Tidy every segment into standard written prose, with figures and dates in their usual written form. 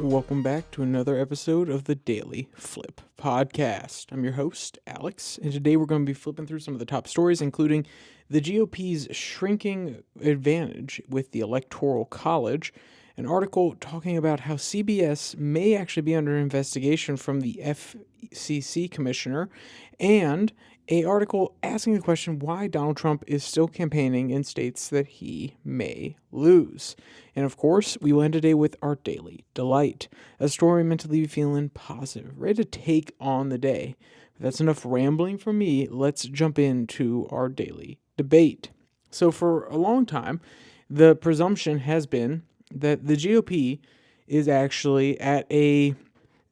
Welcome back to another episode of the DailyFlip podcast. I'm your host, Alex, and today we're going to be flipping through some of the top stories, including the GOP's shrinking advantage with the Electoral College, an article talking about how CBS may actually be under investigation from the FCC commissioner, and an article asking the question why Donald Trump is still campaigning in states that he may lose. And of course, we will end today with our Daily Delight, a story meant to leave you feeling positive, ready to take on the day. If that's enough rambling from me, let's jump into our daily debate. So for a long time, the presumption has been that the GOP is actually at a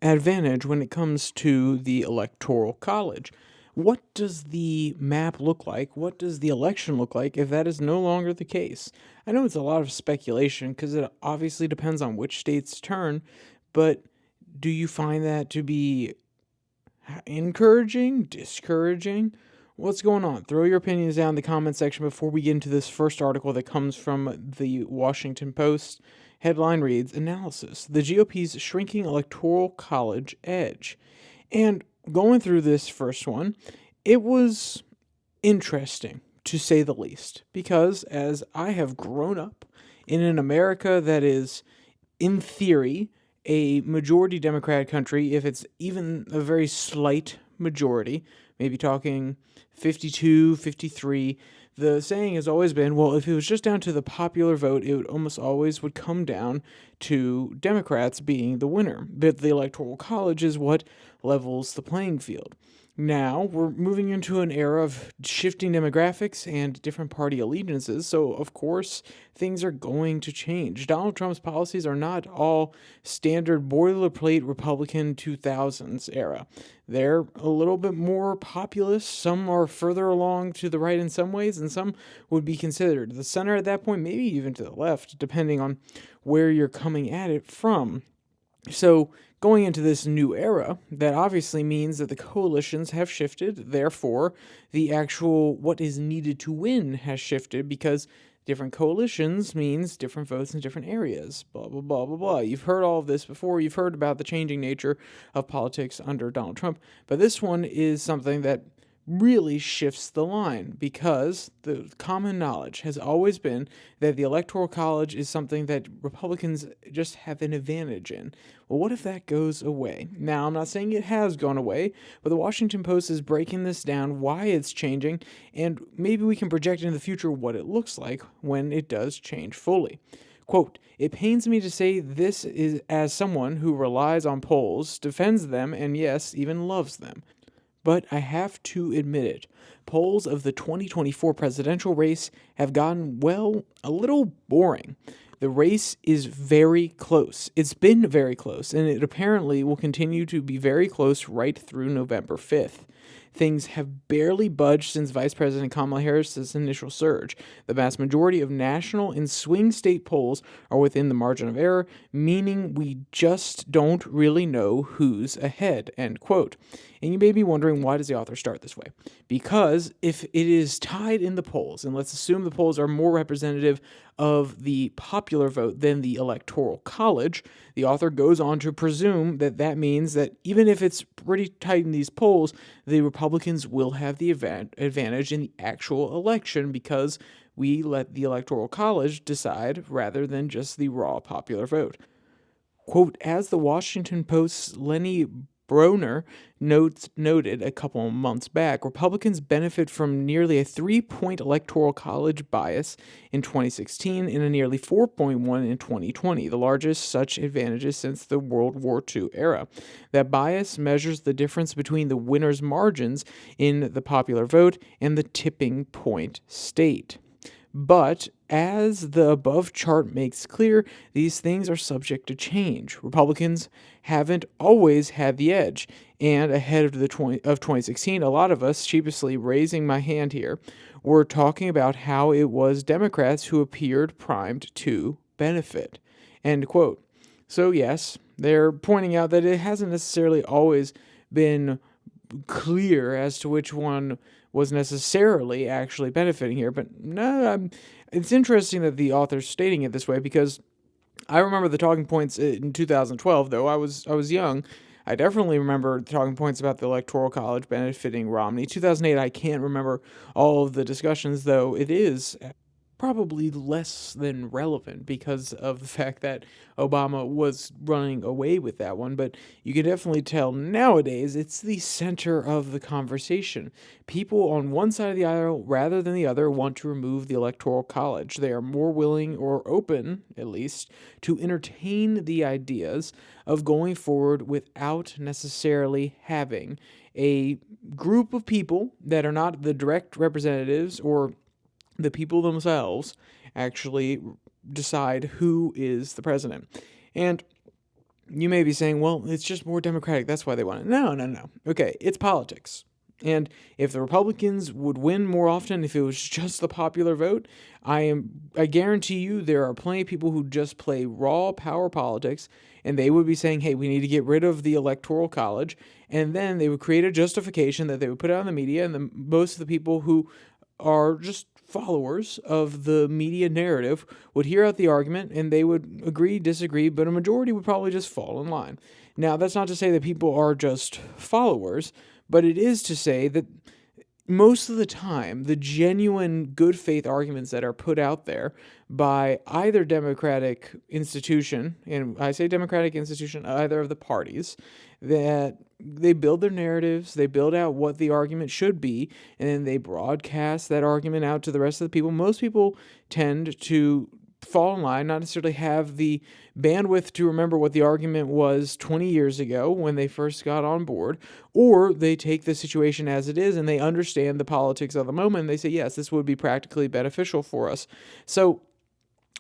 advantage when it comes to the Electoral College. What does the map look like? What does the election look like if that is no longer the case? I know it's a lot of speculation because it obviously depends on which state's turn, but do you find that to be encouraging, discouraging? What's going on? Throw your opinions down in the comment section before we get into this first article that comes from the Washington Post. Headline reads, Analysis, the GOP's shrinking Electoral College edge. And going through this first one, it was interesting, to say the least, because as I have grown up in an America that is, in theory, a majority Democratic country, if it's even a very slight majority, maybe talking 52, 53, the saying has always been, well, if it was just down to the popular vote, it would almost always would come down to Democrats being the winner. But the Electoral College is what levels the playing field. Now we're moving into an era of shifting demographics and different party allegiances, so of course things are going to change. Donald Trump's policies are not all standard boilerplate Republican 2000s era. They're a little bit more populist. Some are further along to the right in some ways, and some would be considered the center at that point, maybe even to the left, depending on where you're coming at it from. So going into this new era, that obviously means that the coalitions have shifted. Therefore, the actual what is needed to win has shifted because different coalitions means different votes in different areas. Blah, blah, blah, blah, blah. You've heard all of this before. You've heard about the changing nature of politics under Donald Trump. But this one is something that really shifts the line because the common knowledge has always been that the Electoral College is something that Republicans just have an advantage in. Well, what if that goes away? Now, I'm not saying it has gone away, but the Washington Post is breaking this down, why it's changing, and maybe we can project into the future what it looks like when it does change fully. Quote, it pains me to say this is as someone who relies on polls, defends them, and yes, even loves them. But I have to admit it, polls of the 2024 presidential race have gotten, well, a little boring. The race is very close. It's been very close, and it apparently will continue to be very close right through November 5th. Things have barely budged since Vice President Kamala Harris's initial surge. The vast majority of national and swing state polls are within the margin of error, meaning we just don't really know who's ahead, end quote. And you may be wondering, why does the author start this way? Because if it is tied in the polls, and let's assume the polls are more representative of the popular vote than the Electoral College, the author goes on to presume that that means that even if it's pretty tight in these polls, the Republicans will have the advantage in the actual election because we let the Electoral College decide rather than just the raw popular vote. Quote, as the Washington Post's Lenny Broner noted a couple of months back, Republicans benefit from nearly a 3-point Electoral College bias in 2016 and a nearly 4-point one in 2020, the largest such advantages since the World War II era. That bias measures the difference between the winner's margins in the popular vote and the tipping point state. But as the above chart makes clear, these things are subject to change. Republicans haven't always had the edge, and ahead of 2016, a lot of us, sheepishly raising my hand here, were talking about how it was Democrats who appeared primed to benefit. End quote. So yes, they're pointing out that it hasn't necessarily always been clear as to which one was necessarily actually benefiting here. But no, it's interesting that the author's stating it this way because I remember the talking points in 2012, though I was young. I definitely remember the talking points about the Electoral College benefiting Romney. 2008, I can't remember all of the discussions, though it is probably less than relevant because of the fact that Obama was running away with that one. But you can definitely tell nowadays it's the center of the conversation. People on one side of the aisle rather than the other want to remove the Electoral College. They are more willing or open, at least, to entertain the ideas of going forward without necessarily having a group of people that are not the direct representatives or the people themselves actually decide who is the president. And you may be saying, well, it's just more democratic. That's why they want it. No, no, no. Okay, it's politics. And if the Republicans would win more often if it was just the popular vote, I guarantee you there are plenty of people who just play raw power politics, and they would be saying, hey, we need to get rid of the Electoral College, and then they would create a justification that they would put out in the media, and most of the people who are just followers of the media narrative would hear out the argument and they would agree, disagree, but a majority would probably just fall in line. Now, that's not to say that people are just followers, but it is to say that most of the time, the genuine good faith arguments that are put out there by either Democratic institution, and I say Democratic institution, either of the parties, that they build their narratives, they build out what the argument should be, and then they broadcast that argument out to the rest of the people. Most people tend to fall in line, not necessarily have the bandwidth to remember what the argument was 20 years ago when they first got on board, or they take the situation as it is and they understand the politics of the moment and they say, yes, this would be practically beneficial for us. So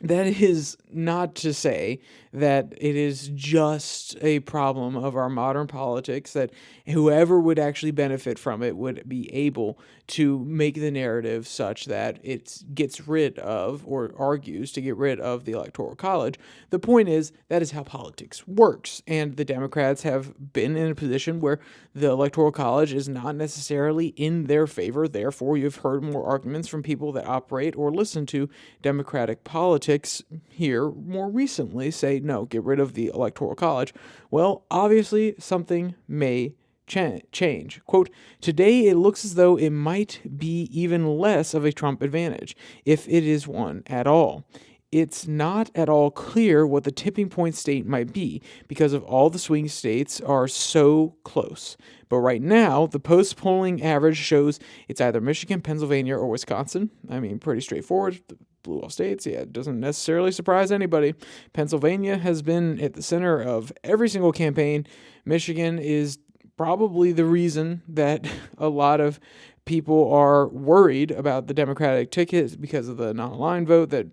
that is not to say that it is just a problem of our modern politics, that whoever would actually benefit from it would be able to make the narrative such that it gets rid of or argues to get rid of the Electoral College. The point is, that is how politics works. And the Democrats have been in a position where the Electoral College is not necessarily in their favor. Therefore, you've heard more arguments from people that operate or listen to Democratic politics here more recently say, no, get rid of the Electoral College. Well, obviously, something may change. Quote, today it looks as though it might be even less of a Trump advantage, if it is one at all. It's not at all clear what the tipping point state might be because of all the swing states are so close. But right now, the post-polling average shows it's either Michigan, Pennsylvania, or Wisconsin. I mean, pretty straightforward. The blue wall states, yeah, it doesn't necessarily surprise anybody. Pennsylvania has been at the center of every single campaign. Michigan is probably the reason that a lot of people are worried about the Democratic ticket because of the non-aligned vote that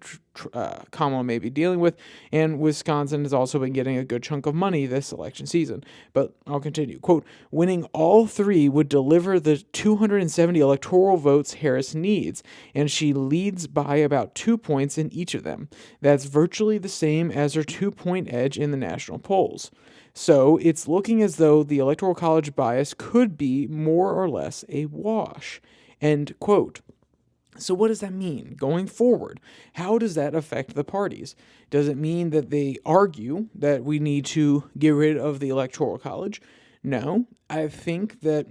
Kamala may be dealing with, and Wisconsin has also been getting a good chunk of money this election season. But I'll continue. Quote, winning all three would deliver the 270 electoral votes Harris needs, and she leads by about 2 points in each of them. That's virtually the same as her 2-point edge in the national polls. So it's looking as though the Electoral College bias could be more or less a wash. End quote. So what does that mean going forward? How does that affect the parties? Does it mean that they argue that we need to get rid of the Electoral College? No, I think that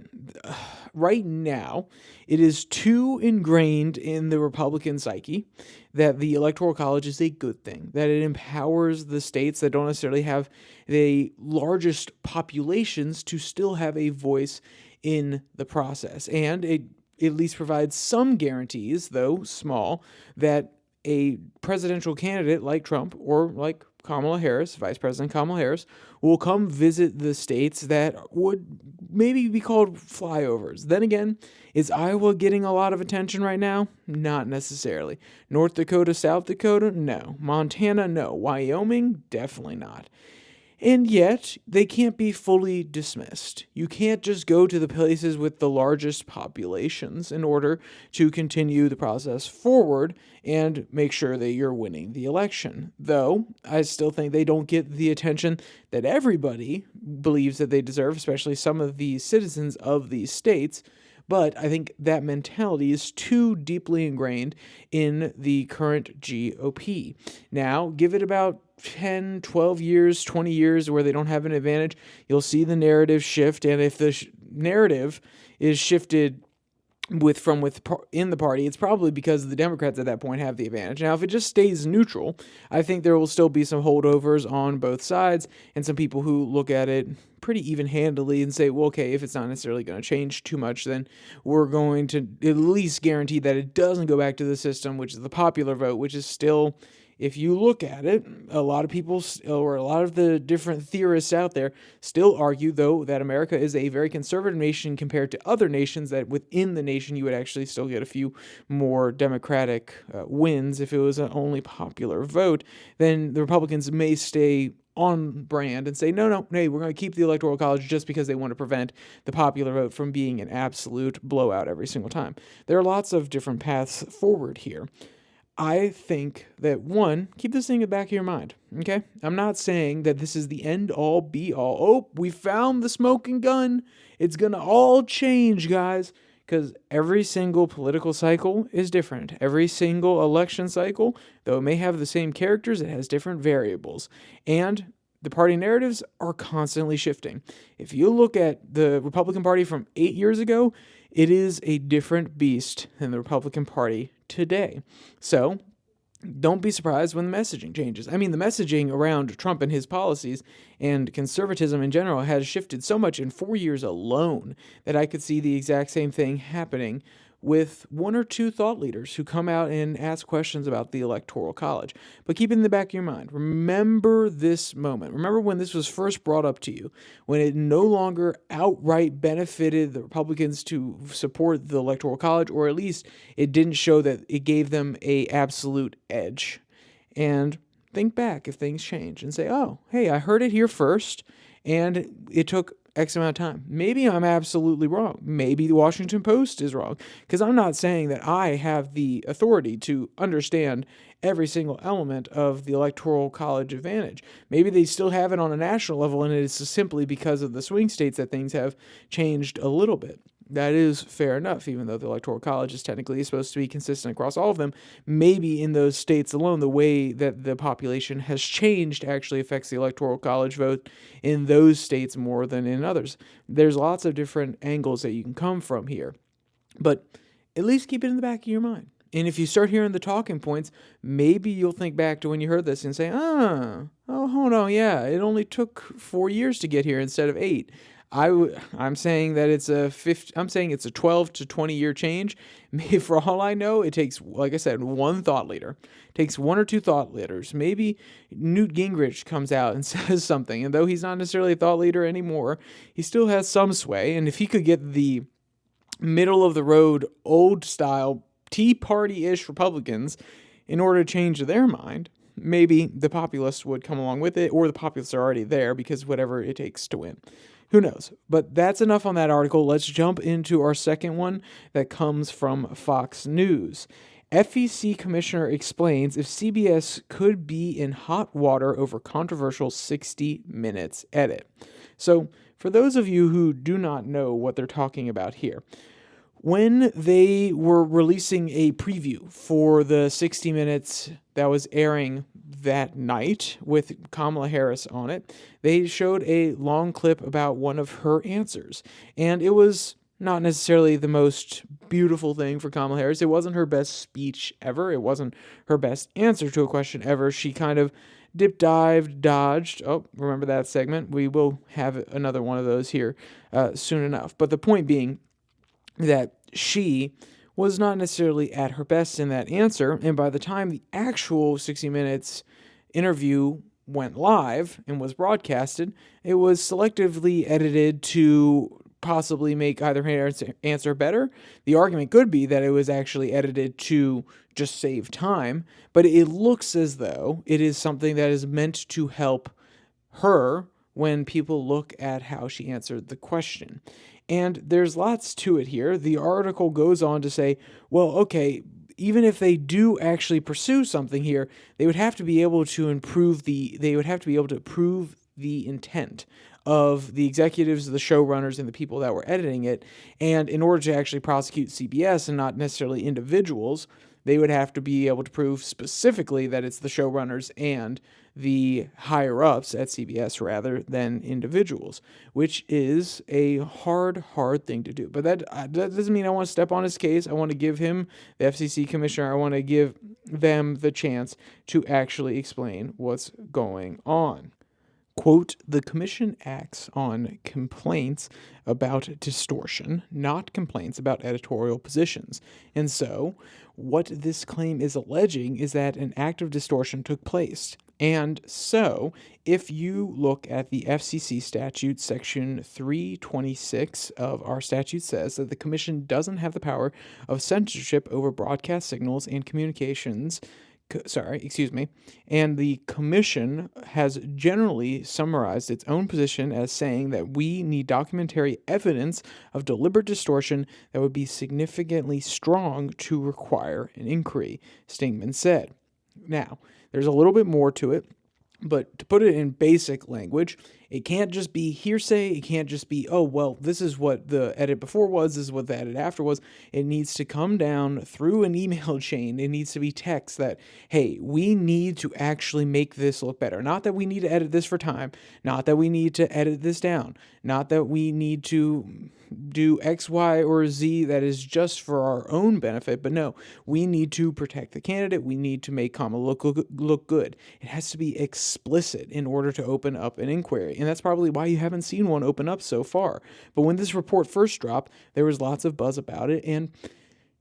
right now it is too ingrained in the Republican psyche that the Electoral College is a good thing, that it empowers the states that don't necessarily have the largest populations to still have a voice in the process. And it at least provides some guarantees, though small, that a presidential candidate like Trump or like Kamala Harris, Vice President Kamala Harris, will come visit the states that would maybe be called flyovers. Then again, is Iowa getting a lot of attention right now? Not necessarily. North Dakota, South Dakota? No. Montana? No. Wyoming? Definitely not. And yet, they can't be fully dismissed. You can't just go to the places with the largest populations in order to continue the process forward and make sure that you're winning the election. Though, I still think they don't get the attention that everybody believes that they deserve, especially some of the citizens of these states. But I think that mentality is too deeply ingrained in the current GOP. Now, give it about 10, 12 years, 20 years where they don't have an advantage, you'll see the narrative shift. And if the narrative is shifted in the party, it's probably because the Democrats at that point have the advantage. Now, if it just stays neutral, I think there will still be some holdovers on both sides and some people who look at it pretty even-handedly and say, well, okay, if it's not necessarily going to change too much, then we're going to at least guarantee that it doesn't go back to the system, which is the popular vote, which is still, if you look at it, a lot of people, or a lot of the different theorists out there, still argue, though, that America is a very conservative nation compared to other nations, that within the nation you would actually still get a few more Democratic wins if it was an only popular vote. Then the Republicans may stay on brand and say, no, hey, we're going to keep the Electoral College just because they want to prevent the popular vote from being an absolute blowout every single time. There are lots of different paths forward here. I think that, one, keep this thing in the back of your mind, okay? I'm not saying that this is the end-all, be-all. Oh, we found the smoking gun. It's going to all change, guys, because every single political cycle is different. Every single election cycle, though it may have the same characters, it has different variables. And the party narratives are constantly shifting. If you look at the Republican Party from 8 years ago, it is a different beast than the Republican Party today. So don't be surprised when the messaging changes. I mean, the messaging around Trump and his policies and conservatism in general has shifted so much in 4 years alone that I could see the exact same thing happening with one or two thought leaders who come out and ask questions about the Electoral College. But keep it in the back of your mind. Remember this moment. Remember when this was first brought up to you, when it no longer outright benefited the Republicans to support the Electoral College, or at least it didn't show that it gave them an absolute edge. And think back if things change and say, oh, hey, I heard it here first, and it took X amount of time. Maybe I'm absolutely wrong. Maybe the Washington Post is wrong, because I'm not saying that I have the authority to understand every single element of the Electoral College advantage. Maybe they still have it on a national level, and it is simply because of the swing states that things have changed a little bit. That is fair enough, even though the Electoral College is technically supposed to be consistent across all of them. Maybe in those states alone, the way that the population has changed actually affects the Electoral College vote in those states more than in others. There's lots of different angles that you can come from here, but at least keep it in the back of your mind. And if you start hearing the talking points, maybe you'll think back to when you heard this and say, oh, hold on, yeah, it only took 4 years to get here instead of 8. I'm saying that it's a 12 to 20 year change. Maybe, for all I know, it takes, like I said, one thought leader. It takes one or two thought leaders. Maybe Newt Gingrich comes out and says something, and though he's not necessarily a thought leader anymore, he still has some sway. And if he could get the middle of the road, old style, Tea Party-ish Republicans in order to change their mind, maybe the populists would come along with it, or the populists are already there because whatever it takes to win. Who knows? But that's enough on that article. Let's jump into our second one that comes from Fox News. FEC Commissioner explains if CBS could be in hot water over controversial 60 Minutes edit. So, for those of you who do not know what they're talking about here, when they were releasing a preview for the 60 Minutes that was airing that night with Kamala Harris on it, they showed a long clip about one of her answers. And it was not necessarily the most beautiful thing for Kamala Harris. It wasn't her best speech ever. It wasn't her best answer to a question ever. She kind of dip-dived, dodged. Oh, remember that segment? We will have another one of those here soon enough. But the point being that she was not necessarily at her best in that answer, and by the time the actual 60 Minutes interview went live and was broadcasted, it was selectively edited to possibly make either her answer better. The argument could be that it was actually edited to just save time, but it looks as though it is something that is meant to help her when people look at how she answered the question. And there's lots to it here. The article goes on to say, well, okay, even if they do actually pursue something here, they would have to be able to prove the intent of the executives, the showrunners, and the people that were editing it. And in order to actually prosecute CBS and not necessarily individuals, they would have to be able to prove specifically that it's the showrunners and the higher-ups at CBS rather than individuals, which is a hard thing to do. But that doesn't mean I want to step on his case. I want to give him, the FCC commissioner, I want to give them the chance to actually explain what's going on. Quote, the commission acts on complaints about distortion, not complaints about editorial positions. And so, what this claim is alleging is that an act of distortion took place. And so, if you look at the FCC statute, section 326 of our statute says that the commission doesn't have the power of censorship over broadcast signals and communications. And the commission has generally summarized its own position as saying that we need documentary evidence of deliberate distortion that would be significantly strong to require an inquiry, Stingman said. Now, there's a little bit more to it, but to put it in basic language, it can't just be hearsay. It can't just be, oh, well, this is what the edit before was, this is what the edit after was. It needs to come down through an email chain. It needs to be text that, hey, we need to actually make this look better. Not that we need to edit this for time. Not that we need to edit this down. Not that we need to do X, Y, or Z that is just for our own benefit. But no, we need to protect the candidate. We need to make Kamala look good. It has to be explicit in order to open up an inquiry. And that's probably why you haven't seen one open up so far. But when this report first dropped, there was lots of buzz about it. And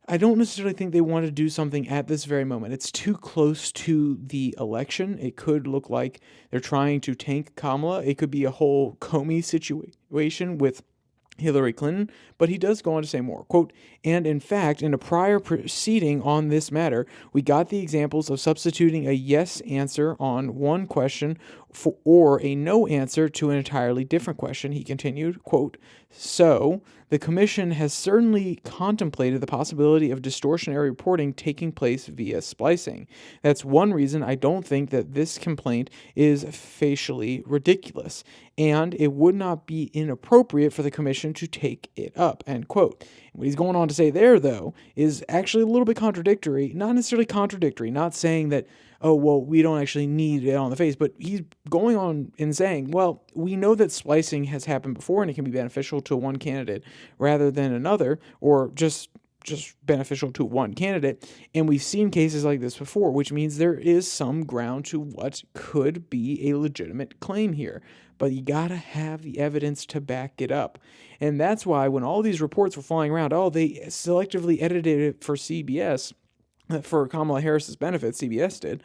I don't necessarily think they want to do something at this very moment. It's too close to the election. It could look like they're trying to tank Kamala. It could be a whole Comey situation with Hillary Clinton, but he does go on to say more. Quote, and in fact, in a prior proceeding on this matter, we got the examples of substituting a yes answer on one question or a no answer to an entirely different question, he continued. Quote, so the commission has certainly contemplated the possibility of distortionary reporting taking place via splicing. That's one reason I don't think that this complaint is facially ridiculous, and it would not be inappropriate for the commission to take it up, end quote. What he's going on to say there, though, is actually a little bit contradictory. Not necessarily contradictory, not saying that, oh, well, we don't actually need it on the face, but he's going on and saying, well, we know that splicing has happened before and it can be beneficial to one candidate rather than another, or just beneficial to one candidate. And we've seen cases like this before, which means there is some ground to what could be a legitimate claim here. But you gotta have the evidence to back it up. And that's why when all these reports were flying around, oh, they selectively edited it for CBS, for Kamala Harris's benefit, CBS did,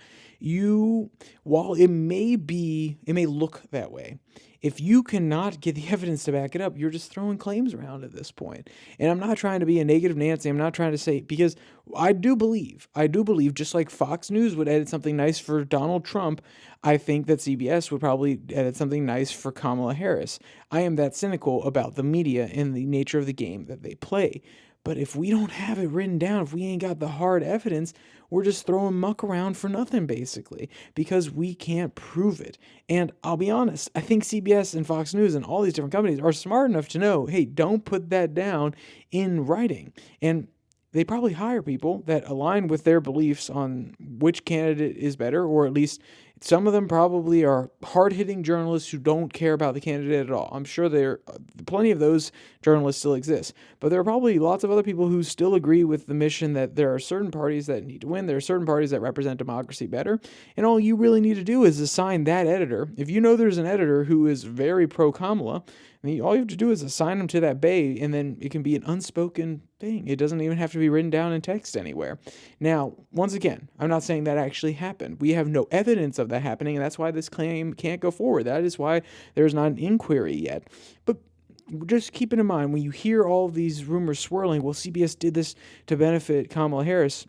while it may look that way, if you cannot get the evidence to back it up, you're just throwing claims around at this point. And I'm not trying to be a negative Nancy. I'm not trying to say, because I do believe, just like Fox News would edit something nice for Donald Trump, I think that CBS would probably edit something nice for Kamala Harris. I am that cynical about the media and the nature of the game that they play. But if we don't have it written down, if we ain't got the hard evidence, we're just throwing muck around for nothing, basically, because we can't prove it. And I'll be honest, I think CBS and Fox News and all these different companies are smart enough to know, hey, don't put that down in writing. And they probably hire people that align with their beliefs on which candidate is better, or at least some of them probably are hard-hitting journalists who don't care about the candidate at all. I'm sure there are plenty of those journalists still exist, but there are probably lots of other people who still agree with the mission that there are certain parties that need to win, there are certain parties that represent democracy better, and all you really need to do is assign that editor. If you know there's an editor who is very pro-Kamala, all you have to do is assign them to that bay, and then it can be an unspoken thing. It doesn't even have to be written down in text anywhere. Now, once again, I'm not saying that actually happened. We have no evidence of that happening, and that's why this claim can't go forward. That is why there's not an inquiry yet. But just keep it in mind, when you hear all of these rumors swirling, well, CBS did this to benefit Kamala Harris.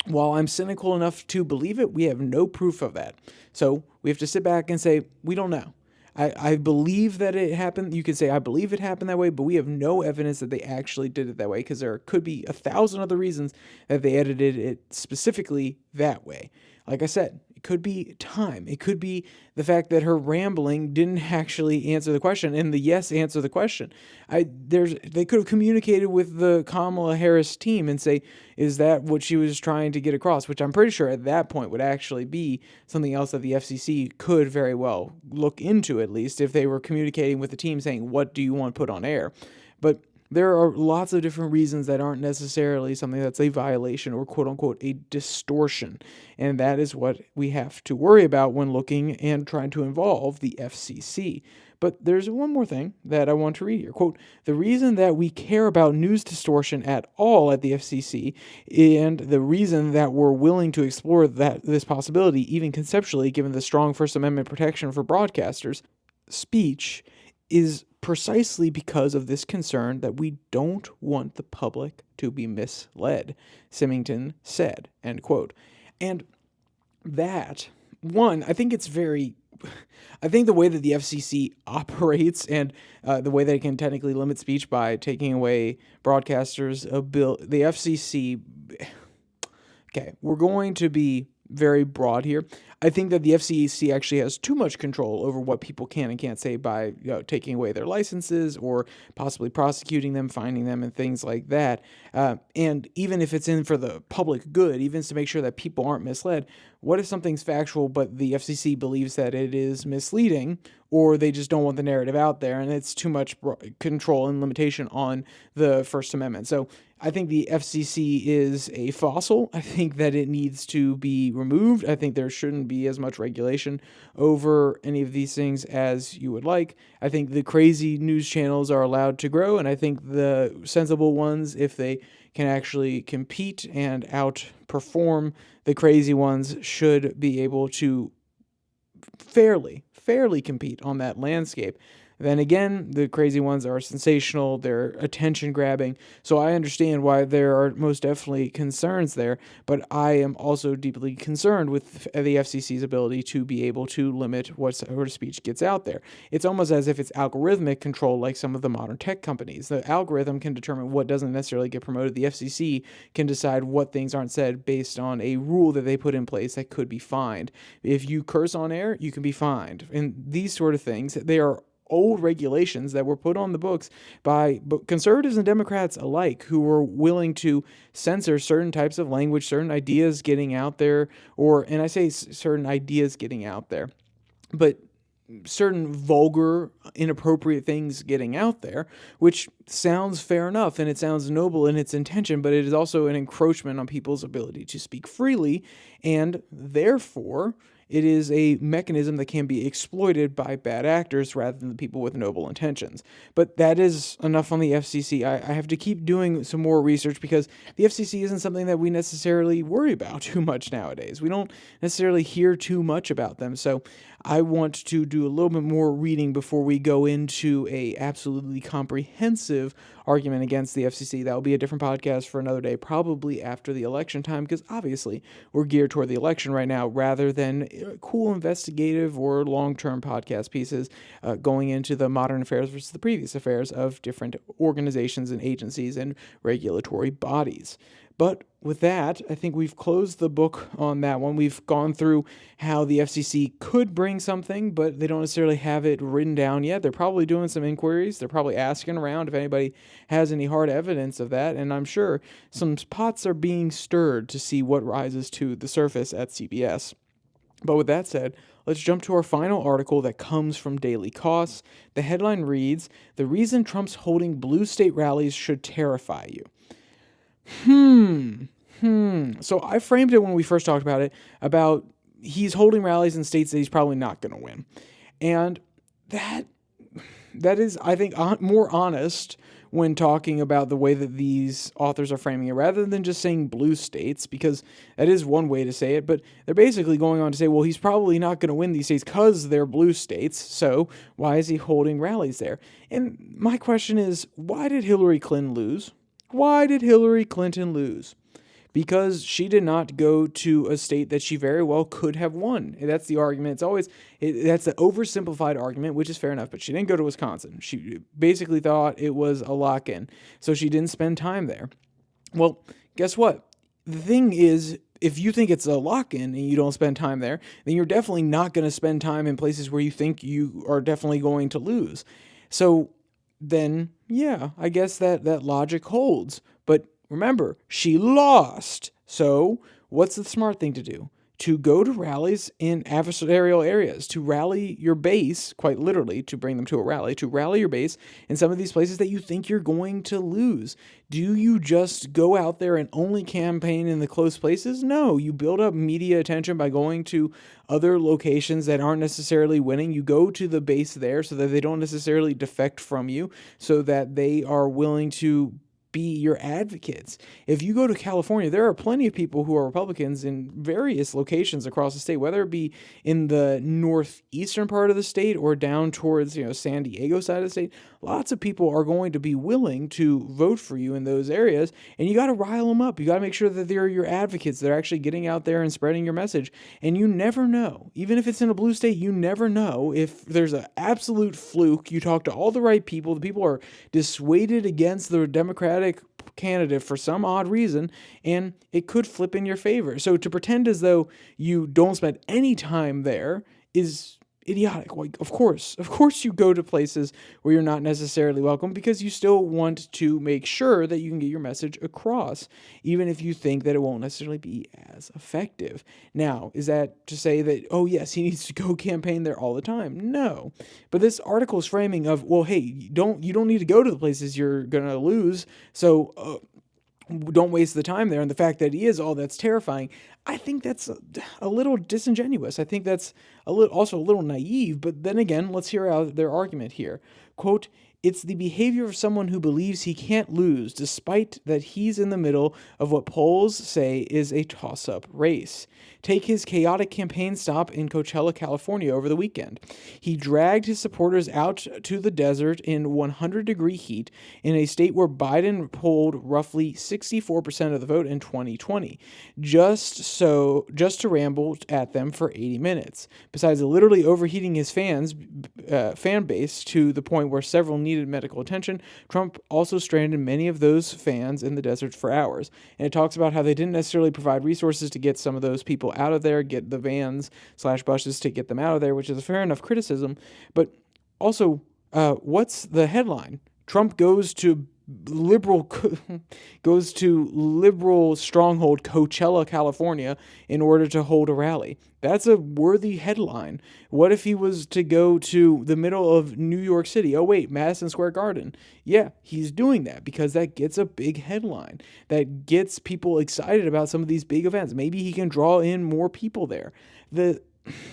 While I'm cynical enough to believe it, we have no proof of that. So we have to sit back and say, we don't know. I believe that it happened. You could say, I believe it happened that way, but we have no evidence that they actually did it that way, because there could be 1,000 other reasons that they edited it specifically that way. Like I said, It could be time. It could be the fact that her rambling didn't actually answer the question, and the yes answer the question. They could have communicated with the Kamala Harris team and say, is that what she was trying to get across? Which I'm pretty sure at that point would actually be something else that the FCC could very well look into, at least if they were communicating with the team saying, what do you want put on air? But there are lots of different reasons that aren't necessarily something that's a violation or quote unquote a distortion. And that is what we have to worry about when looking and trying to involve the FCC. But there's one more thing that I want to read here. Quote, the reason that we care about news distortion at all at the FCC, and the reason that we're willing to explore this possibility, even conceptually, given the strong First Amendment protection for broadcasters' speech, is precisely because of this concern that we don't want the public to be misled, Symington said, end quote. And that, one, I think the way that the FCC operates and the way that it can technically limit speech by taking away broadcasters' ability, the FCC, okay, we're going to be very broad here. I think that the FCC actually has too much control over what people can and can't say by taking away their licenses or possibly prosecuting them, fining them, and things like that. And even if it's in for the public good, even to make sure that people aren't misled, what if something's factual but the FCC believes that it is misleading, or they just don't want the narrative out there and it's too much control and limitation on the First Amendment? So I think the FCC is a fossil. I think that it needs to be removed. I think there shouldn't be as much regulation over any of these things as you would like. I think the crazy news channels are allowed to grow, and I think the sensible ones, if they can actually compete and outperform the crazy ones, should be able to fairly compete on that landscape. Then again, the crazy ones are sensational, they're attention grabbing, so I understand why there are most definitely concerns there, but I am also deeply concerned with the FCC's ability to be able to limit what sort of speech gets out there. It's almost as if it's algorithmic control like some of the modern tech companies. The algorithm can determine what doesn't necessarily get promoted. The FCC can decide what things aren't said based on a rule that they put in place that could be fined. If you curse on air, you can be fined. And these sort of things, they are old regulations that were put on the books by conservatives and Democrats alike, who were willing to censor certain types of language, certain ideas getting out there, and I say certain ideas getting out there, but certain vulgar, inappropriate things getting out there, which sounds fair enough and it sounds noble in its intention, but it is also an encroachment on people's ability to speak freely, and therefore it is a mechanism that can be exploited by bad actors rather than the people with noble intentions. But that is enough on the FCC. I have to keep doing some more research because the FCC isn't something that we necessarily worry about too much nowadays. We don't necessarily hear too much about them. So I want to do a little bit more reading before we go into a absolutely comprehensive argument against the FCC. That will be a different podcast for another day, probably after the election time, because obviously we're geared toward the election right now rather than cool investigative or long-term podcast pieces going into the modern affairs versus the previous affairs of different organizations and agencies and regulatory bodies. But with that, I think we've closed the book on that one. We've gone through how the FCC could bring something, but they don't necessarily have it written down yet. They're probably doing some inquiries. They're probably asking around if anybody has any hard evidence of that. And I'm sure some pots are being stirred to see what rises to the surface at CBS. But with that said, let's jump to our final article that comes from Daily Costs. The headline reads, "The reason Trump's holding blue state rallies should terrify you." So I framed it when we first talked about it, about he's holding rallies in states that he's probably not going to win. And that is, I think, more honest when talking about the way that these authors are framing it, rather than just saying blue states, because that is one way to say it, but they're basically going on to say, well, he's probably not going to win these states because they're blue states, so why is he holding rallies there? And my question is, why did Hillary Clinton lose? Why did Hillary Clinton lose? Because she did not go to a state that she very well could have won. That's the argument. That's the oversimplified argument, which is fair enough, but she didn't go to Wisconsin. She basically thought it was a lock-in, so she didn't spend time there. Well, guess what? The thing is, if you think it's a lock-in and you don't spend time there, then you're definitely not going to spend time in places where you think you are definitely going to lose. So then, yeah, I guess that logic holds. But remember, she lost. So what's the smart thing to do? To go to rallies in adversarial areas, to rally your base, quite literally, to bring them to a rally, to rally your base in some of these places that you think you're going to lose. Do you just go out there and only campaign in the close places? No, you build up media attention by going to other locations that aren't necessarily winning. You go to the base there so that they don't necessarily defect from you, so that they are willing to be your advocates. If you go to California, there are plenty of people who are Republicans in various locations across the state, whether it be in the northeastern part of the state or down towards, San Diego side of the state. Lots of people are going to be willing to vote for you in those areas, and you got to rile them up. You got to make sure that they're your advocates. They're actually getting out there and spreading your message. And you never know, even if it's in a blue state, you never know if there's an absolute fluke. You talk to all the right people. The people are dissuaded against the Democratic candidate for some odd reason, and it could flip in your favor. So to pretend as though you don't spend any time there is idiotic. Like, of course you go to places where you're not necessarily welcome, because you still want to make sure that you can get your message across, even if you think that it won't necessarily be as effective. Now, is that to say that, oh yes, he needs to go campaign there all the time? No. But this article's framing of, well, hey, you don't need to go to the places you're gonna lose, so don't waste the time there. And the fact that he is all that's terrifying, I think that's a little disingenuous. I think that's also a little naive. But then again, let's hear out their argument here. Quote, "It's the behavior of someone who believes he can't lose, despite that he's in the middle of what polls say is a toss-up race. Take his chaotic campaign stop in Coachella, California over the weekend. He dragged his supporters out to the desert in 100-degree heat in a state where Biden polled roughly 64% of the vote in 2020, just to ramble at them for 80 minutes. Besides literally overheating his fan base to the point where several needed medical attention, Trump also stranded many of those fans in the desert for hours." And it talks about how they didn't necessarily provide resources to get some of those people out of there, get the vans/buses to get them out of there, which is a fair enough criticism. But also, what's the headline? Trump goes to liberal stronghold Coachella, California, in order to hold a rally. That's a worthy headline. What if he was to go to the middle of New York City? Oh wait, Madison Square Garden. Yeah, he's doing that because that gets a big headline. That gets people excited about some of these big events. Maybe he can draw in more people there.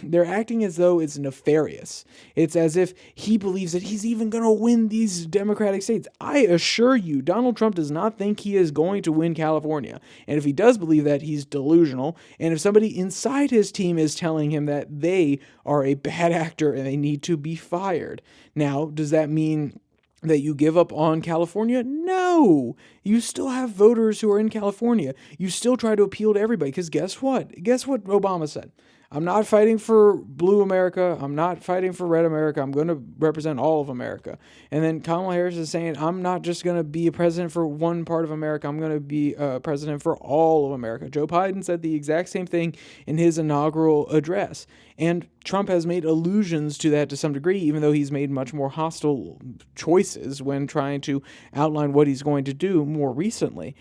They're acting as though it's nefarious. It's as if he believes that he's even going to win these Democratic states. I assure you, Donald Trump does not think he is going to win California. And if he does believe that, he's delusional. And if somebody inside his team is telling him that they are a bad actor and they need to be fired. Now, does that mean that you give up on California? No. You still have voters who are in California. You still try to appeal to everybody, because guess what? Guess what Obama said? I'm not fighting for blue America. I'm not fighting for red America. I'm going to represent all of America. And then Kamala Harris is saying, I'm not just going to be a president for one part of America. I'm going to be a president for all of America. Joe Biden said the exact same thing in his inaugural address. And Trump has made allusions to that to some degree, even though he's made much more hostile choices when trying to outline what he's going to do more recently.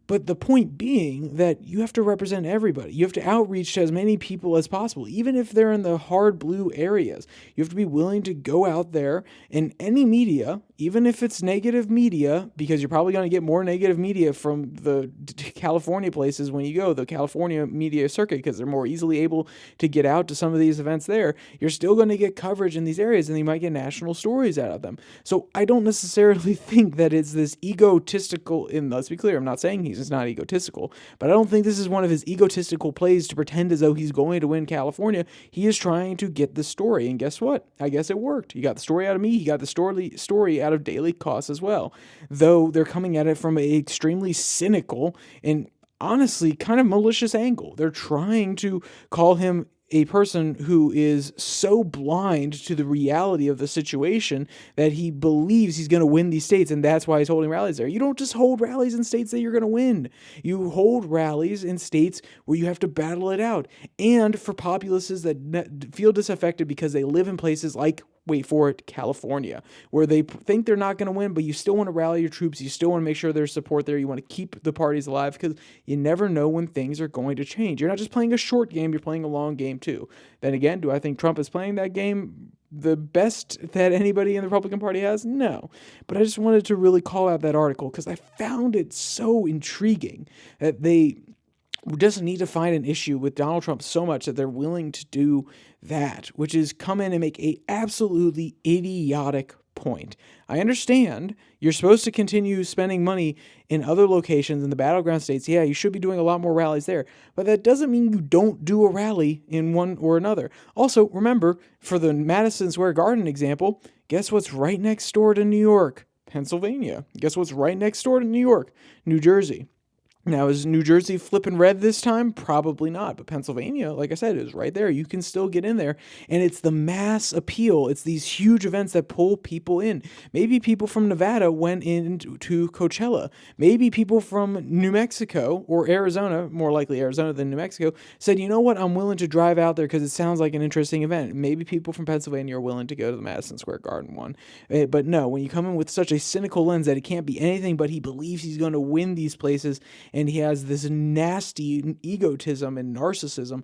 But the point being that you have to represent everybody. You have to outreach to as many people as possible, even if they're in the hard blue areas. You have to be willing to go out there, and any media, even if it's negative media, because you're probably going to get more negative media from the California places when you go, the California media circuit, because they're more easily able to get out to some of these events there. You're still going to get coverage in these areas, and you might get national stories out of them. So I don't necessarily think that it's this egotistical, and let's be clear, I'm not saying he's not egotistical, but I don't think this is one of his egotistical plays to pretend as though he's going to win California. He is trying to get the story, and guess what? I guess it worked. He got the story out of me. He got the story out of Daily Cost as well, though they're coming at it from an extremely cynical and honestly kind of malicious angle. They're trying to call him a person who is so blind to the reality of the situation that he believes he's going to win these states, and that's why he's holding rallies there. You don't just hold rallies in states that you're going to win. You hold rallies in states where you have to battle it out. And for populaces that feel disaffected because they live in places like, wait for it, California, where they think they're not going to win, but you still want to rally your troops. You still want to make sure there's support there. You want to keep the parties alive because you never know when things are going to change. You're not just playing a short game, you're playing a long game too. Then again, do I think Trump is playing that game the best that anybody in the Republican Party has? No. But I just wanted to really call out that article because I found it so intriguing that they just need to find an issue with Donald Trump so much that they're willing to do that, which is come in and make a absolutely idiotic point. I understand you're supposed to continue spending money in other locations in the battleground states. Yeah, you should be doing a lot more rallies there, but that doesn't mean you don't do a rally in one or another. Also, remember, for the Madison Square Garden example, guess what's right next door to New York? Pennsylvania. Guess what's right next door to New York? New Jersey. Now, is New Jersey flipping red this time? Probably not. But Pennsylvania, like I said, is right there. You can still get in there. And it's the mass appeal. It's these huge events that pull people in. Maybe people from Nevada went into Coachella. Maybe people from New Mexico or Arizona, more likely Arizona than New Mexico, said, you know what, I'm willing to drive out there because it sounds like an interesting event. Maybe people from Pennsylvania are willing to go to the Madison Square Garden one. But no, when you come in with such a cynical lens that it can't be anything but he believes he's going to win these places, and he has this nasty egotism and narcissism.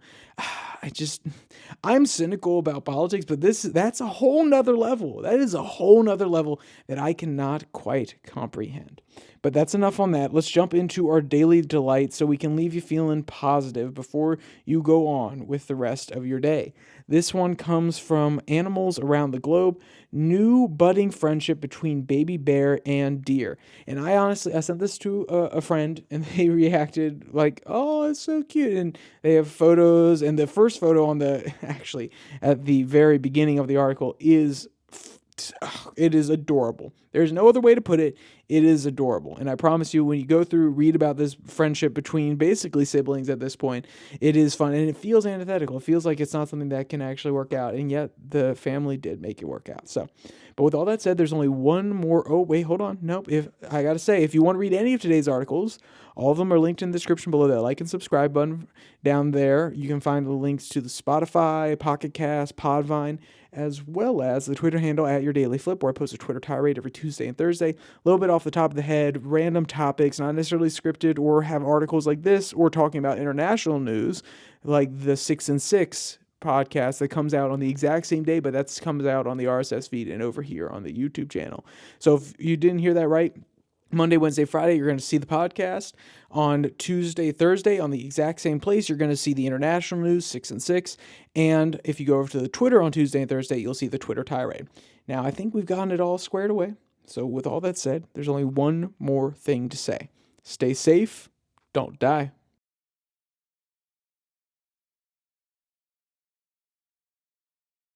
I'm cynical about politics, but that's a whole nother level. That is a whole nother level that I cannot quite comprehend. But that's enough on that. Let's jump into our daily delight so we can leave you feeling positive before you go on with the rest of your day. This one comes from Animals Around the Globe. New budding friendship between baby bear and deer. And I sent this to a friend, and they reacted like, oh, it's so cute. And they have photos, and the first photo on actually at the very beginning of the article it is adorable. There's no other way to put it. It is adorable. And I promise you, when you go through, read about this friendship between basically siblings at this point, it is fun. And it feels antithetical. It feels like it's not something that can actually work out. And yet the family did make it work out. So, but with all that said, there's only one more. Oh, wait, hold on. Nope. If you want to read any of today's articles, all of them are linked in the description below that like and subscribe button down there. You can find the links to the Spotify, Pocket Cast, Podvine, as well as the Twitter handle at Your Daily Flip, where I post a Twitter tirade every Tuesday and Thursday. A little bit off the top of the head, random topics, not necessarily scripted, or have articles like this, or talking about international news, like the 6 and 6 podcast that comes out on the exact same day, but that comes out on the RSS feed and over here on the YouTube channel. So if you didn't hear that right, Monday, Wednesday, Friday, you're going to see the podcast. On Tuesday, Thursday, on the exact same place, you're going to see the international news, 6 and 6. And if you go over to the Twitter on Tuesday and Thursday, you'll see the Twitter tirade. Now, I think we've gotten it all squared away. So with all that said, there's only one more thing to say. Stay safe. Don't die.